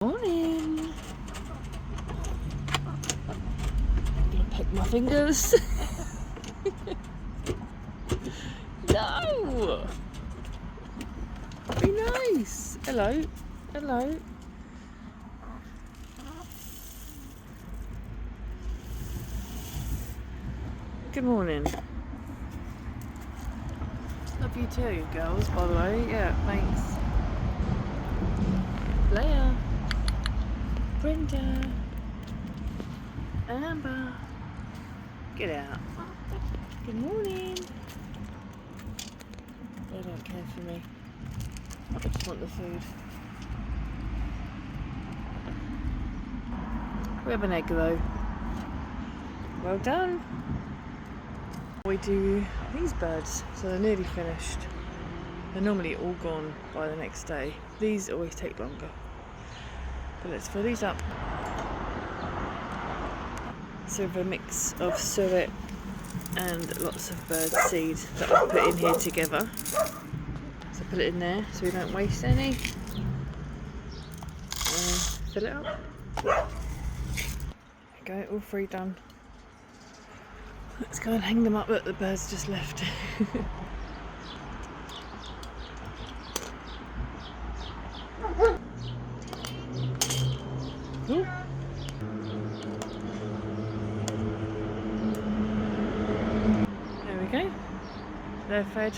Morning. I'm gonna pick my fingers. No. Be nice. Hello. Hello. Good morning. Love you too, girls, by the way. Yeah, thanks. Leia. Brenda. Amber. Get out. Good morning. They don't care for me. I just want the food. We have an egg though. Well done. We do these birds, so they're nearly finished. They're normally all gone by the next day. These always take longer. But let's fill these up. So we have a mix of suet and lots of bird seed that I've put in here together. So put it in there so we don't waste any. Fill it up. There we go, all three done. Let's go and hang them up that the birds just left. Ooh. There we go. They're fed.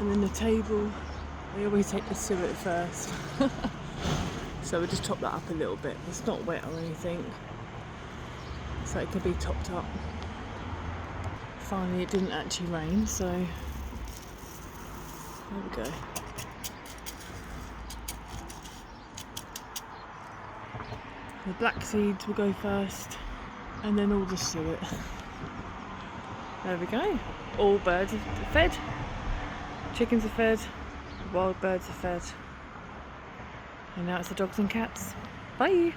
And then the table, we always take the suet first. So we just top that up a little bit. It's not wet or anything, so it can be topped up. Finally, it didn't actually rain, so there we go. The black seeds will go first, and then all the suet. There we go. All birds are fed. Chickens are fed. Wild birds are fed. And now it's the dogs and cats. Bye!